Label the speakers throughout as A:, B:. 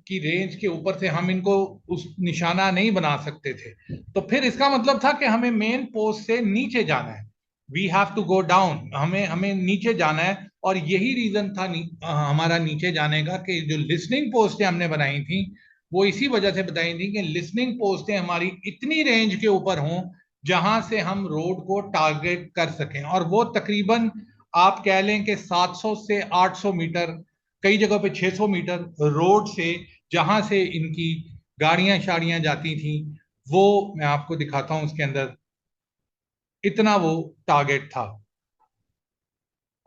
A: की रेंज के ऊपर से हम इनको उस निशाना नहीं बना सकते थे। तो फिर इसका मतलब था कि हमें मेन पोस्ट से नीचे जाना है, we have to go down, हमें हमें नीचे जाना है। और यही रीजन था हमारा नीचे जाने का, कि जो लिसनिंग पोस्टें हमने बनाई थी वो इसी वजह से बताई थी कि लिसनिंग पोस्टें हमारी इतनी रेंज के ऊपर हों जहां से हम रोड को टारगेट कर सकें। और वो तकरीबन आप कह लें कि 700 से 800 मीटर, कई जगह पे 600 मीटर रोड से जहां से इनकी गाड़ियां शाड़ियां जाती थी, वो मैं आपको दिखाता हूं उसके अंदर, इतना वो टारगेट था।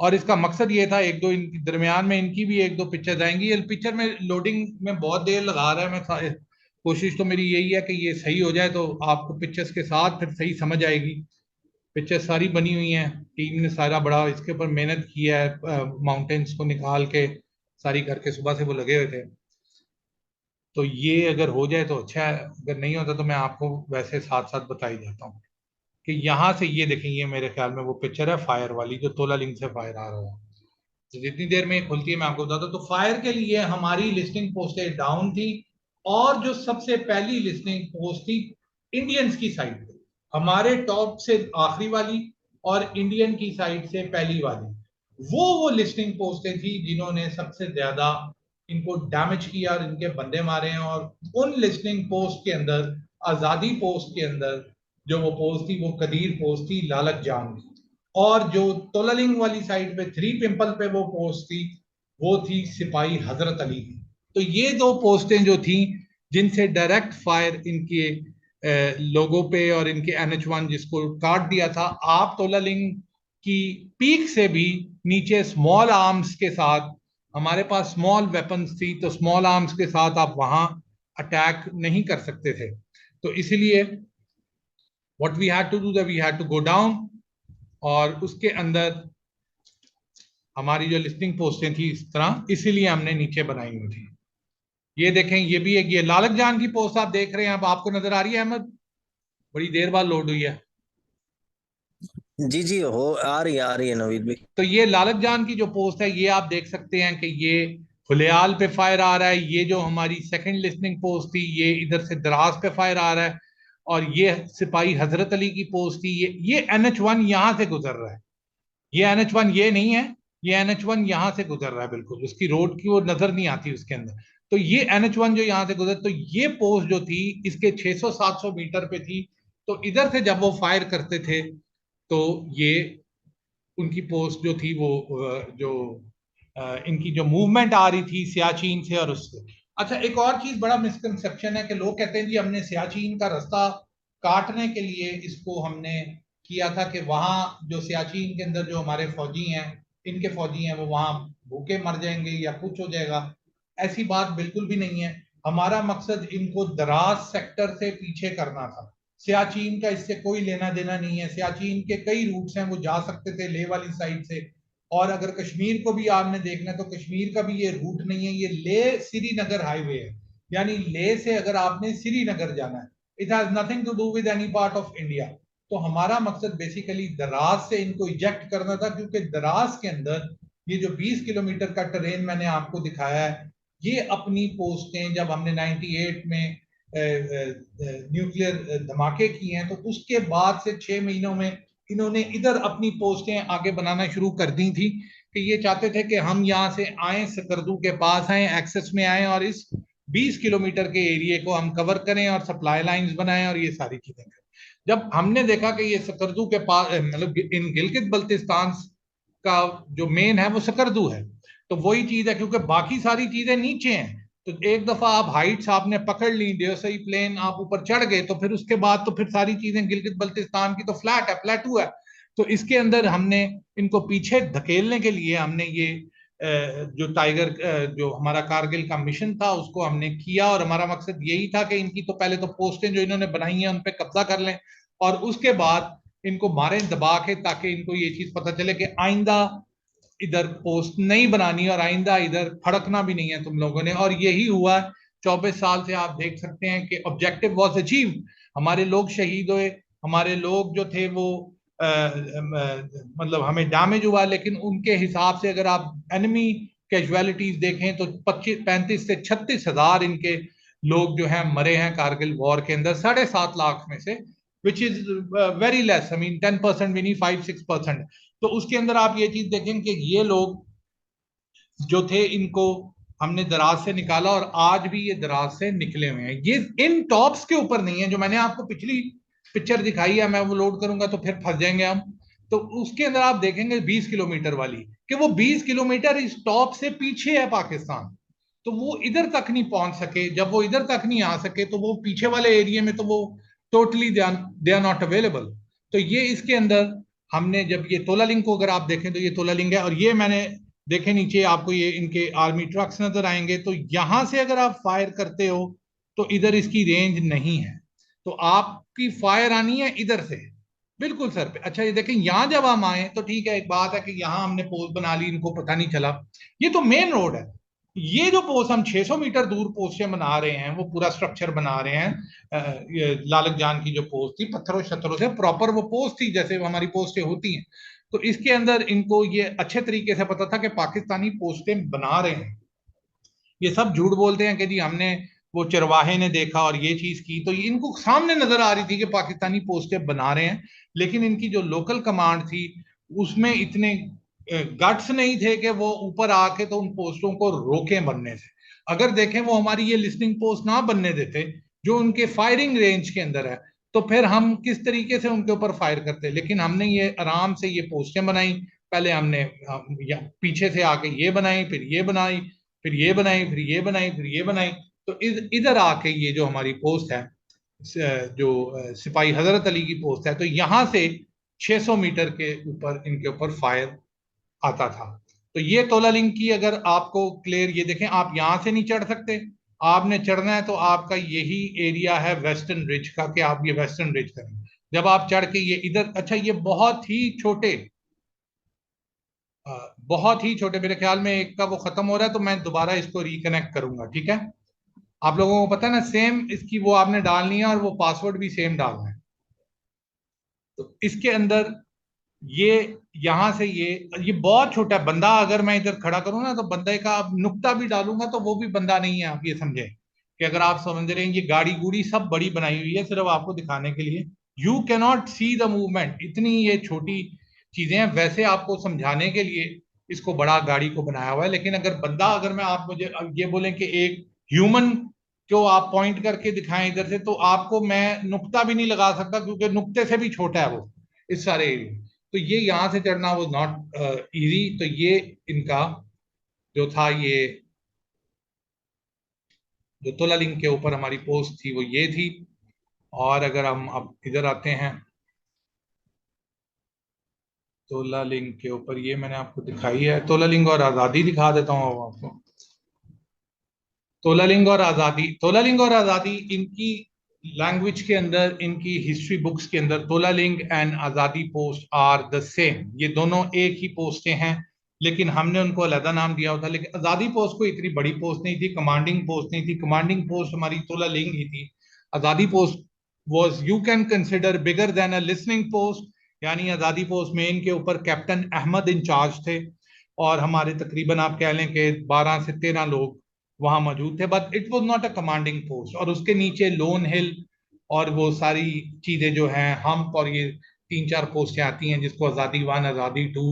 A: और इसका मकसद ये था, एक दो इनकी दरमियान में इनकी भी एक दो पिक्चर्स आएंगी। ये पिक्चर में लोडिंग में बहुत देर लगा रहा है, कोशिश तो मेरी यही है कि ये सही हो जाए तो आपको पिक्चर्स के साथ फिर सही समझ आएगी। पिक्चर सारी बनी हुई हैं, टीम ने सारा बड़ा इसके ऊपर मेहनत की है, माउंटेन्स को निकाल के सारी करके सुबह से वो लगे हुए थे। तो ये अगर हो जाए तो अच्छा है, अगर नहीं होता तो मैं आपको वैसे साथ साथ बताई जाता हूँ कि यहाँ से ये देखें, ये मेरे ख्याल में वो पिक्चर है फायर वाली, जो तोला लिंक से फायर आ रहा है। तो जितनी देर में खुलती है मैं आपको बताता हूँ। तो फायर के लिए हमारी लिस्टिंग पोस्टें डाउन थी, और जो सबसे पहली लिस्टिंग पोस्ट थी इंडियंस की साइड पे, हमारे टॉप से आखिरी वाली और इंडियन की साइड से पहली वाली, वो लिस्टिंग पोस्टें थी जिन्होंने सबसे ज्यादा इनको डैमेज किया और इनके बंदे मारे हैं। और उन लिस्टिंग पोस्ट के अंदर, आजादी पोस्ट के अंदर जो वो पोस्ट थी वो कदीर पोस्ट थी, लालक जान की। और जो तोलालिंग वाली साइड पे थ्री पिंपल पे वो पोस्ट थी, वो थी सिपाही हजरत अली की। तो ये दो पोस्टें जो थी जिनसे डायरेक्ट फायर इनके लोगों पे और इनके NH1 जिसको काट दिया था, आप तोलालिंग की पीक से भी नीचे स्मॉल आर्म्स के साथ, हमारे पास स्मॉल वेपन्स थी तो स्मॉल आर्म्स के साथ आप वहां अटैक नहीं कर सकते थे। तो इसलिए what we had to do, we had to go down. और उसके अंदर हमारी जो लिस्टिंग पोस्टें थी इस तरह, इसीलिए हमने नीचे बनाई हुई थी। ये देखें, ये भी एक, ये लालक जान की पोस्ट आप देख रहे हैं, अब आपको नजर आ रही है अहमद? बड़ी देर बाद लोड हुई है।
B: जी जी, हो आ रही है नवीद भाई।
A: तो ये लालक जान की जो पोस्ट है, ये आप देख सकते हैं कि ये खुलेआल पे फायर आ रहा है। ये जो हमारी सेकंड लिस्टिंग पोस्ट थी, ये इधर से द्रास पे फायर आ रहा है। और ये सिपाही हजरत अली की पोस्ट थी, ये NH1 यहां से गुजर रहा है। ये NH1 ये नहीं है, ये NH1 यहां से गुजर रहा है, बिल्कुल उसकी रोड की वो नजर नहीं आती उसके अंदर। तो ये NH1 जो यहां से गुजर, तो ये पोस्ट जो थी इसके 600-700 मीटर पे थी। तो इधर से जब वो फायर करते थे तो ये उनकी पोस्ट जो थी वो जो इनकी जो मूवमेंट आ रही थी सियाचिन से और उससे। अच्छा, एक और चीज बड़ा मिसकंसेप्शन है कि लोग कहते हैं जी हमने सियाचिन का रास्ता काटने के लिए इसको हमने किया था, कि वहां जो सियाचिन के अंदर जो हमारे फौजी हैं, इनके फौजी हैं, वो वहां भूखे मर जाएंगे या कुछ हो जाएगा। ऐसी बात बिल्कुल भी नहीं है। हमारा मकसद इनको दराज सेक्टर से पीछे करना था। सियाचिन का इससे कोई लेना देना नहीं है। सियाचिन के कई रूट्स हैं, वो जा सकते थे ले वाली साइड से। और अगर कश्मीर को भी आपने देखना है तो कश्मीर का भी ये रूट नहीं है, ये ले श्रीनगर हाईवे है। यानी ले से अगर आपने श्रीनगर जाना है, it has nothing to do with any part of India. तो हमारा मकसद बेसिकली दराज से इनको इजेक्ट करना था, क्योंकि दराज के अंदर ये जो 20 किलोमीटर का ट्रेन मैंने आपको दिखाया है, ये अपनी पोस्टें जब हमने 98 में न्यूक्लियर धमाके किए हैं, तो उसके बाद से 6 महीनों में इन्होंने इधर अपनी पोस्टें आगे बनाना शुरू कर दी थी, कि ये चाहते थे कि हम यहाँ से आए, सकरदू के पास आए, एक्सेस में आए, और इस 20 किलोमीटर के एरिए को हम कवर करें और सप्लाई लाइंस बनाएं और ये सारी चीजें करें। जब हमने देखा कि ये सकरदू के पास, मतलब इन गिलगित बल्तिस्तान का जो मेन है वो सकरदू है, तो वही चीज है, क्योंकि बाकी सारी चीजें नीचे हैं। तो एक दफा आप हाइट्स आपने पकड़ ली, देवसई प्लेन आप ऊपर चढ़ गए, तो फिर उसके बाद तो फिर सारी चीजें गिलगित बल्तिस्तान की तो फ्लैट है, प्लेटू है। तो इसके अंदर हमने इनको पीछे धकेलने के लिए हमने ये जो टाइगर, जो हमारा कारगिल का मिशन था उसको हमने किया। और हमारा मकसद यही था कि इनकी तो पहले तो पोस्टें जो इन्होंने बनाई हैं उन पर कब्जा कर लें, और उसके बाद इनको मारें दबा के, ताकि इनको ये चीज पता चले कि आइंदा इधर पोस्ट नहीं बनानी और आइंदा इधर फड़कना भी नहीं है तुम लोगों ने। और यही हुआ। 24 साल से आप देख सकते हैं कि ऑब्जेक्टिव वॉज अचीव। हमारे लोग शहीद हुए, हमारे लोग जो थे वो मतलब हमें डैमेज हुआ, लेकिन उनके हिसाब से अगर आप एनिमी कैजुअलिटीज देखें तो 35 से 36,000 इनके लोग जो हैं मरे हैं कारगिल वॉर के अंदर 7.5 लाख में से, which is very less, I mean 10% भी नहीं, 5-6%। तो उसके अंदर आप ये चीज देखें कि ये लोग जो थे इनको हमने दराज से निकाला और आज भी ये दराज से निकले हुए हैं। ये इन टॉप्स के ऊपर नहीं है, जो मैंने आपको पिछली पिक्चर दिखाई है, मैं वो लोड करूंगा तो फिर फंस जाएंगे हम। तो उसके अंदर आप देखेंगे 20 किलोमीटर वाली, कि वो 20 किलोमीटर इस टॉप से पीछे है पाकिस्तान, तो वो इधर तक नहीं पहुंच सके। जब वो इधर तक नहीं आ सके तो वो पीछे वाले एरिया में तो वो totally they are not available. तो ये इसके अंदर हमने जब ये तोला लिंक को अगर आप देखें तो ये तोला लिंक है, और ये मैंने देखे नीचे आपको ये इनके आर्मी ट्रक्स नजर आएंगे। तो यहां से अगर आप फायर करते हो तो इधर इसकी रेंज नहीं है, तो आपकी फायर आनी है इधर से बिल्कुल सर पे। अच्छा ये देखें, यहां जब हम आए तो ठीक है, एक बात है कि यहां हमने पोस्ट बना ली, इनको पता नहीं चला, ये तो मेन रोड है। ये जो पोस्ट हम 600 मीटर दूर पोस्टें बना रहे हैं, वो पूरा स्ट्रक्चर बना रहे हैं, ये लालक जान की जो पोस्ट थी पत्थरों शत्थरों से प्रॉपर वो पोस्ट थी जैसे हमारी पोस्टें होती हैं। तो इसके अंदर इनको ये अच्छे तरीके से पता था कि पाकिस्तानी पोस्टें बना रहे हैं। ये सब झूठ बोलते हैं कि जी हमने, वो चरवाहे ने देखा और ये चीज की, तो ये इनको सामने नजर आ रही थी कि पाकिस्तानी पोस्टें बना रहे हैं, लेकिन इनकी जो लोकल कमांड थी उसमें इतने गट्स नहीं थे कि वो ऊपर आके तो उन पोस्टों को रोके बनने से। अगर देखें वो हमारी ये लिस्निंग पोस्ट ना बनने देते जो उनके फायरिंग रेंज के अंदर है, तो फिर हम किस तरीके से उनके ऊपर फायर करते। लेकिन हमने ये आराम से ये पोस्टें बनाई, पहले हमने पीछे से आके ये बनाई, फिर ये बनाई, फिर ये बनाई, फिर ये बनाई, फिर ये बनाई। तो इधर आके ये जो हमारी पोस्ट है, जो सिपाही हजरत अली की पोस्ट है, तो यहां से 600 मीटर के ऊपर इनके ऊपर फायर आता था। तो ये तोला लिंक की अगर आपको क्लियर, ये देखें आप यहां से नहीं चढ़ सकते, आपने चढ़ना है तो आपका यही एरिया है वेस्टर्न रिज का, कि आप ये वेस्टर्न रिज करें। जब आप चढ़ के ये इधर, अच्छा ये बहुत ही छोटे, मेरे ख्याल में एक का वो खत्म हो रहा है, तो मैं दोबारा इसको रिकनेक्ट करूंगा, ठीक है। आप लोगों को पता है ना, सेम इसकी वो आपने डालनी है और वो पासवर्ड भी सेम डालना है। तो इसके अंदर ये यहां से ये बहुत छोटा है बंदा, अगर मैं इधर खड़ा करूं ना तो बंदे का अब नुक्ता भी डालूंगा तो वो भी बंदा नहीं है। आप ये समझे कि अगर आप समझ रहे हैं ये गाड़ी गुड़ी सब बड़ी बनाई हुई है सिर्फ आपको दिखाने के लिए, you cannot see the movement, इतनी ये छोटी चीजें हैं। वैसे आपको समझाने के लिए इसको बड़ा गाड़ी को बनाया हुआ है, लेकिन अगर बंदा, अगर मैं आप मुझे अब ये बोलें कि एक ह्यूमन को आप पॉइंट करके दिखाएं इधर से, तो आपको मैं नुक्ता भी नहीं लगा सकता क्योंकि नुक्ते से भी छोटा है वो इस सारे एरिया। तो ये यहां से चढ़ना वो नॉट इजी। तो ये इनका जो था, ये जो तोला लिंक के ऊपर हमारी पोस्ट थी वो ये थी। और अगर हम अब इधर आते हैं, तोला लिंक के ऊपर ये मैंने आपको दिखाई है, तोला लिंक और आजादी दिखा देता हूँ अब आपको। तोलालिंग और आजादी, तोलालिंग और आजादी इनकी लैंग्वेज के अंदर, इनकी हिस्ट्री बुक्स के अंदर तोलालिंग एंड आजादी पोस्ट आर द सेम, ये दोनों एक ही पोस्टें हैं, लेकिन हमने उनको अलग नाम दिया होता। लेकिन आजादी पोस्ट कोई इतनी बड़ी पोस्ट नहीं थी, कमांडिंग पोस्ट नहीं थी, कमांडिंग पोस्ट हमारी तोलालिंग ही थी। आजादी post was, you can consider bigger than a listening post, यानी आजादी पोस्ट में इनके ऊपर कैप्टन अहमद इंचार्ज थे, और हमारे तकरीबन आप कह लें कि 12 से 13 लोग वहां मौजूद थे, but it was not a commanding post. और उसके नीचे लोन हिल और वो सारी चीजें जो हैं, हम्प, और ये 3-4 पोस्टें आती हैं जिसको आजादी 1, आजादी 2,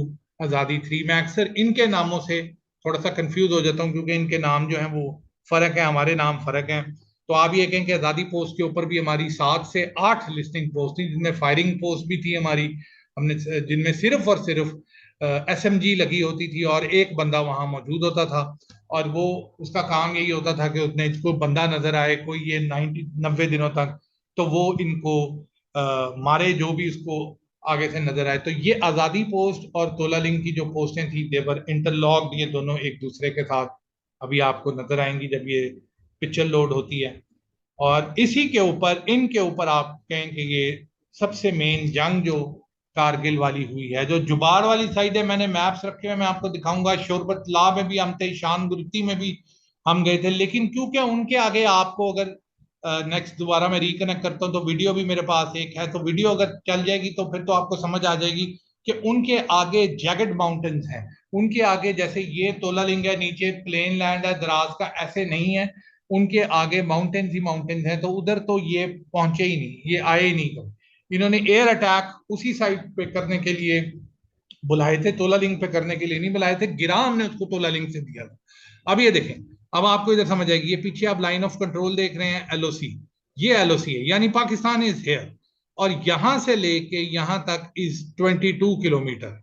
A: आजादी 3, मैं अक्सर इनके नामों से थोड़ा सा कंफ्यूज हो जाता हूँ क्योंकि इनके नाम जो है वो फर्क है, हमारे नाम फर्क है। तो आप ये कहें कि आजादी पोस्ट के ऊपर भी हमारी 7 से 8 लिस्टिंग पोस्ट थी, जिनमें फायरिंग पोस्ट भी थी हमारी, हमने जिनमें सिर्फ और सिर्फ SMG लगी होती थी और एक बंदा वहां मौजूद होता था, और वो उसका काम यही होता था कि उसने इसको बंदा नजर आए कोई ये 90 दिनों तक, तो वो इनको मारे, जो भी इसको आगे से नजर आए। तो ये आजादी पोस्ट और तोलालिंग की जो पोस्टें थी देवर इंटरलॉक्ड, ये दोनों एक दूसरे के साथ अभी आपको नजर आएंगी जब ये पिक्चर लोड होती है। और इसी के ऊपर, इनके ऊपर आप कहें कि ये सबसे मेन जंग जो कारगिल वाली हुई है, जो जुबार वाली साइड है, मैंने मैप्स रखे हुए, मैं आपको दिखाऊंगा। शोरबत ला में भी हम थे, शान गुरुती में भी हम गए थे, लेकिन क्योंकि उनके आगे आपको, अगर नेक्स्ट दोबारा मैं रिकनेक्ट करता हूँ तो वीडियो भी मेरे पास एक है, तो वीडियो अगर चल जाएगी तो फिर तो आपको समझ आ जाएगी कि उनके आगे जैगड माउंटेन्स हैं, उनके आगे जैसे ये तोलालिंग है, नीचे प्लेन लैंड है द्रास का, ऐसे नहीं है, उनके आगे माउंटेन्स ही माउंटेन्स हैं। तो उधर तो ये पहुंचे ही नहीं, ये आए ही नहीं। तो इन्होंने एयर अटैक उसी साइड पे करने के लिए बुलाए थे, तोलालिंग पे करने के लिए नहीं बुलाए थे, गिरा हमने उसको तोलालिंग से दिया था। अब ये देखें, अब आपको इधर समझ आएगी, ये पीछे आप लाइन ऑफ कंट्रोल देख रहे हैं, एलओसी, ये एलओसी है, यानी पाकिस्तान इज हेयर, और यहां से लेके यहां तक इज 22 किलोमीटर,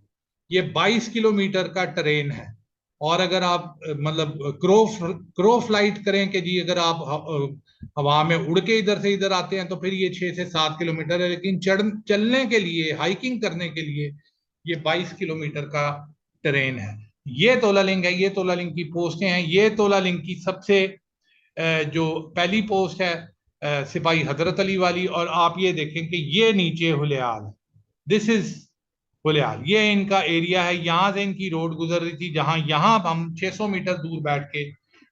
A: ये 22 किलोमीटर का ट्रेन है। और अगर आप मतलब क्रो फ्लाइट करें कि जी अगर आप हवा में उड़ के इधर से इधर आते हैं तो फिर ये 6 से 7 किलोमीटर है, लेकिन चलने के लिए, हाइकिंग करने के लिए ये 22 किलोमीटर का ट्रेन है। ये तोलालिंग है, ये तोलालिंग की पोस्टें हैं। ये तोलालिंग की सबसे जो पहली पोस्ट है सिपाही हजरत अली वाली, और आप ये देखें कि ये नीचे हुलियाल, दिस इज हुलियाल, ये इनका एरिया है। यहां से इनकी रोड गुजर रही थी, जहां यहां हम 600 मीटर दूर बैठ के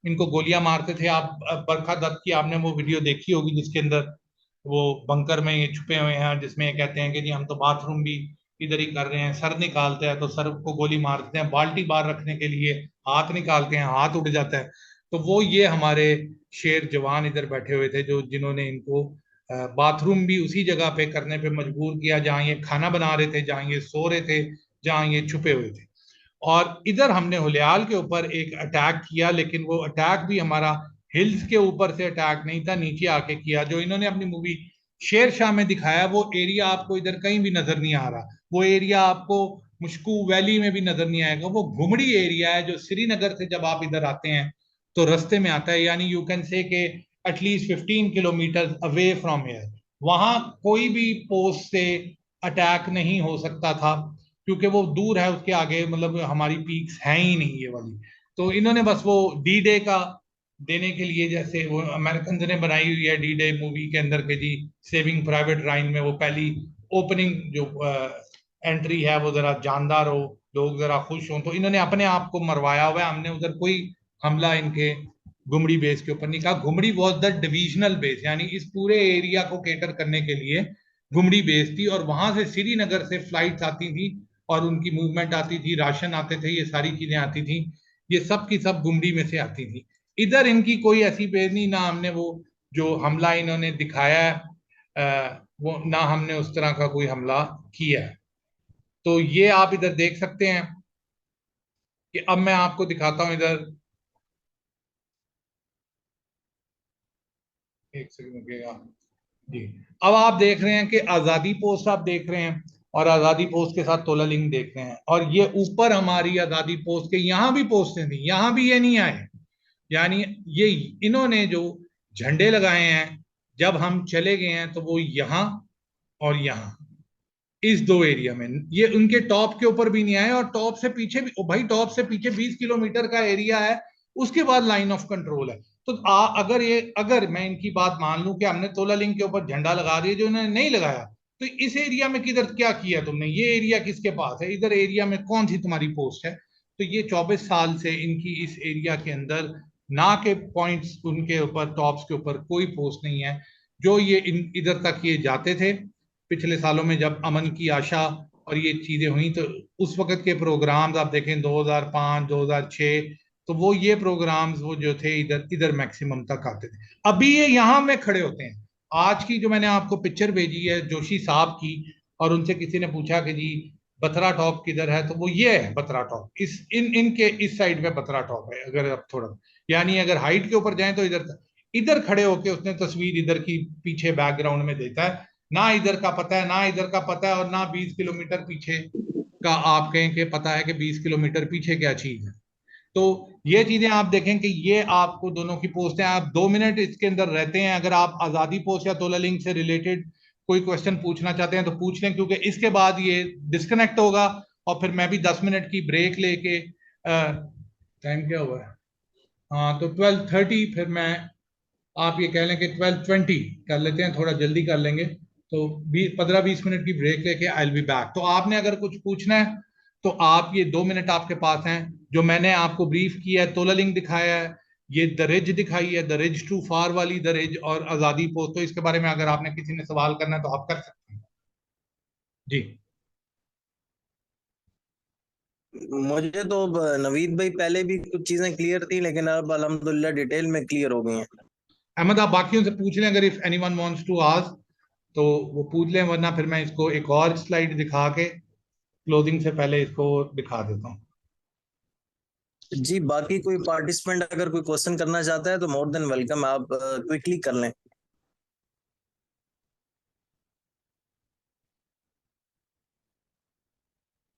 A: इनको गोलियां मारते थे। आप बरखा दत्त की आपने वो वीडियो देखी होगी जिसके अंदर वो बंकर में ये छुपे हुए हैं, जिसमें ये कहते हैं कि जी हम तो बाथरूम भी इधर ही कर रहे हैं, सर निकालते हैं तो सर को गोली मारते हैं, बाल्टी बाहर रखने के लिए हाथ निकालते हैं, हाथ उड़ जाता है। तो वो ये हमारे शेर जवान इधर बैठे हुए थे, जो जिन्होंने इनको बाथरूम भी उसी जगह पे करने पे मजबूर किया जहां ये खाना बना रहे थे, जहां ये सो रहे थे, जहां ये छुपे हुए थे। और इधर हमने हुलियाल के ऊपर एक अटैक किया, लेकिन वो अटैक भी हमारा हिल्स के ऊपर से अटैक नहीं था, नीचे आके किया। जो इन्होंने अपनी मूवी शेर शाह में दिखाया वो एरिया आपको इधर कहीं भी नजर नहीं आ रहा, वो एरिया आपको मुश्कू वैली में भी नजर नहीं आएगा। वो घुमड़ी एरिया है जो श्रीनगर से जब आप इधर आते हैं तो रास्ते में आता है, यानी यू कैन से के at least 15 kilometre away from air. वहां कोई भी पोस्ट से अटैक नहीं हो सकता था, क्योंकि वो दूर है, उसके आगे मतलब हमारी पीक्स हैं ही नहीं ये वाली। तो इन्होंने बस वो डी डे का देने के लिए, जैसे वो अमेरिकन ने बनाई हुई है डी डे मूवी के अंदर के जी सेविंग प्राइवेट राइन में, वो पहली ओपनिंग जो एंट्री है वो जरा जानदार हो, लोग जरा खुश हों, तो इन्होंने अपने आप को मरवाया हुआ है। हमने उधर कोई हमला इनके गुमड़ी बेस के ऊपर नहीं कहा। गुमड़ी वॉज द डिविजनल बेस, यानी इस पूरे एरिया को केटर करने के लिए गुमड़ी बेस थी, और वहां से श्रीनगर से फ्लाइट्स आती थी और उनकी मूवमेंट आती थी, राशन आते थे, ये सारी चीजें आती थी, ये सब की सब गुमड़ी में से आती थी। इधर इनकी कोई ऐसी बेस नहीं, ना हमने वो जो हमला इन्होंने दिखाया है वो ना हमने उस तरह का कोई हमला किया है। तो ये आप इधर देख सकते हैं कि अब मैं आपको दिखाता हूं इधर, एक सेकंड रुकिएगा जी। अब आप देख रहे हैं कि आजादी पोस्ट आप देख रहे हैं, और आजादी पोस्ट के साथ तोला लिंक देख रहे हैं, और ये ऊपर हमारी आजादी पोस्ट के यहां भी पोस्टें थी, यहां भी ये नहीं आए। यानी ये इन्होंने जो झंडे लगाए हैं जब हम चले गए हैं, तो वो यहां और यहां इस दो एरिया में, ये उनके टॉप के ऊपर भी नहीं आए, और टॉप से पीछे भी, ओ भाई टॉप से पीछे 20 किलोमीटर का एरिया है, उसके बाद लाइन ऑफ कंट्रोल है। तो अगर मैं इनकी बात मान लूं कि हमने तोला लिंक के ऊपर झंडा लगा दिया, जो उन्होंने नहीं लगाया, तो इस एरिया में किधर क्या किया तुमने, ये एरिया किसके पास है, इधर एरिया में कौन सी तुम्हारी पोस्ट है। तो ये 24 साल से इनकी इस एरिया के अंदर ना के पॉइंट्स उनके ऊपर टॉप्स के ऊपर कोई पोस्ट नहीं है। जो ये इधर तक ये जाते थे पिछले सालों में, जब अमन की आशा और ये चीजें हुई, तो उस वक्त के प्रोग्राम्स आप देखें 2005 2006, तो वो ये प्रोग्राम्स वो जो थे इधर इधर मैक्सिमम तक आते थे। अभी ये यहाँ में खड़े होते हैं। आज की जो मैंने आपको पिक्चर भेजी है जोशी साहब की, और उनसे किसी ने पूछा कि जी बथरा टॉप किधर है, तो वो ये है बथरा टॉप, इस इनके इस साइड पे बथरा टॉप है। अगर आप थोड़ा, यानी अगर हाइट के ऊपर जाएं तो इधर इधर खड़े होके उसने तस्वीर इधर की पीछे बैकग्राउंड में देता है। ना इधर का पता है, ना इधर का पता है, और ना 20 किलोमीटर पीछे का आप कहें कि पता है कि 20 किलोमीटर पीछे क्या चीज है। तो ये चीजें आप देखें कि ये आपको दोनों की पोस्ट है। आप 2 मिनट इसके अंदर रहते हैं, अगर आप आजादी पोस्ट या तोला लिंक से रिलेटेड कोई क्वेश्चन पूछना चाहते हैं तो पूछ लें, क्योंकि इसके बाद ये डिस्कनेक्ट होगा, और फिर मैं भी 10 मिनट की ब्रेक लेके, टाइम क्या हुआ है, हाँ तो 12:30, फिर मैं, आप ये कह लें कि 12:20 कर लेते हैं, थोड़ा जल्दी कर लेंगे। तो 15-20 मिनट की ब्रेक लेके आई विल बी बैक। तो आपने अगर कुछ पूछना है तो आप, ये 2 मिनट आपके पास हैं। जो मैंने आपको ब्रीफ किया है, तोला लिंक दिखाया है, ये दरिज दिखाई है, दरिज टू फार वाली दरिज, और आजादी पोस्ट, तो इसके बारे में अगर आपने किसी ने सवाल करना है तो आप कर सकते हैं जी।
B: मुझे तो नवीद भाई पहले भी कुछ चीजें क्लियर थी, लेकिन अब अल्हम्दुलिल्लाह डिटेल में क्लियर हो गई हैं।
A: अहमद, आप बाकियों से पूछ लें अगर if anyone wants to ask तो वो पूछ लें, वरना फिर मैं इसको एक और स्लाइड दिखा के क्लोजिंग से पहले इसको दिखा देता हूँ।
B: जी, बाकी कोई पार्टिसिपेंट अगर कोई क्वेश्चन करना चाहता है तो मोर देन वेलकम, आप क्विकली कर लें।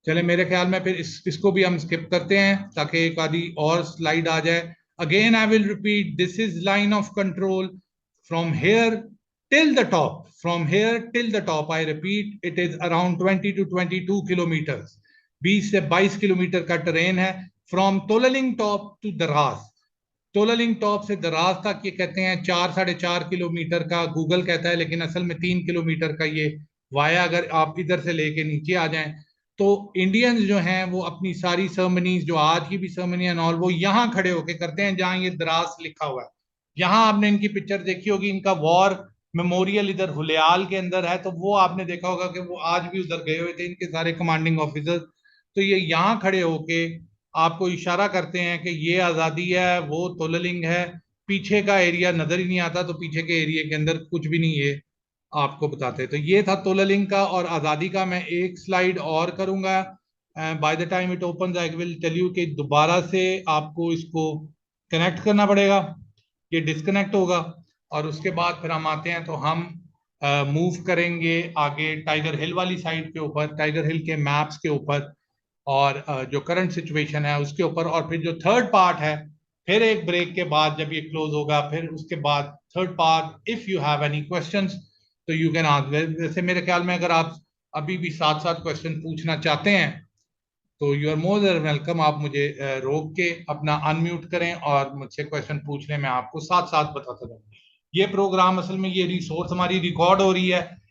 A: चले, मेरे ख्याल में फिर इसको भी हम स्किप करते हैं ताकि एक आधी और स्लाइड आ जाए। Again I will repeat, this is line of control from here till the top, from here till the top, I repeat it is around 20 to 22 kilometre, 20 से 22 किलोमीटर का ट्रेन है। फ्रॉम तोललिंग टॉप टू दराज, तोललिंग top से दराज तक ये कहते हैं 4-4.5 किलोमीटर का गूगल कहता है, लेकिन असल में 3 किलोमीटर का ये वाया, अगर आप इधर से लेके नीचे आ जाएं तो इंडियंस जो हैं वो अपनी सारी सर्मनीज, जो आज की भी सर्मनी एंड ऑल, वो यहाँ खड़े होके करते हैं जहाँ ये द्रास लिखा हुआ है। यहाँ आपने इनकी पिक्चर देखी होगी, इनका वॉर मेमोरियल इधर हुलियाल के अंदर है, तो वो आपने देखा होगा कि वो आज भी उधर गए हुए थे इनके सारे कमांडिंग ऑफिसर्स। तो ये यहाँ खड़े होके आपको इशारा करते हैं कि ये आज़ादी है, वो तोललिंग है। पीछे का एरिया नजर ही नहीं आता, तो पीछे के एरिया के अंदर कुछ भी नहीं, ये आपको बताते। तो ये था तोललिंग का और आज़ादी का। मैं एक स्लाइड और करूंगा, by the time it open I will tell you कि दोबारा से आपको इसको कनेक्ट करना पड़ेगा, ये डिस्कनेक्ट होगा। और उसके बाद फिर हम आते हैं, तो हम मूव करेंगे आगे टाइगर हिल वाली साइड के ऊपर, टाइगर हिल के मैप्स के ऊपर, और जो करंट सिचुएशन है उसके ऊपर। और फिर जो थर्ड पार्ट है, फिर एक ब्रेक के बाद जब ये क्लोज होगा, फिर उसके बाद third part, if you have any questions तो यू कैन आस्क। वैसे मेरे ख्याल में अगर आप अभी भी साथ साथ क्वेश्चन पूछना चाहते हैं तो you are more than welcome. आप मुझे रोक के अपना अनम्यूट करें और मुझसे क्वेश्चन पूछ लें, मैं आपको साथ साथ बताता जाऊँ। ये प्रोग्राम असल में, ये रिसोर्स हमारी रिकॉर्ड हो रही है,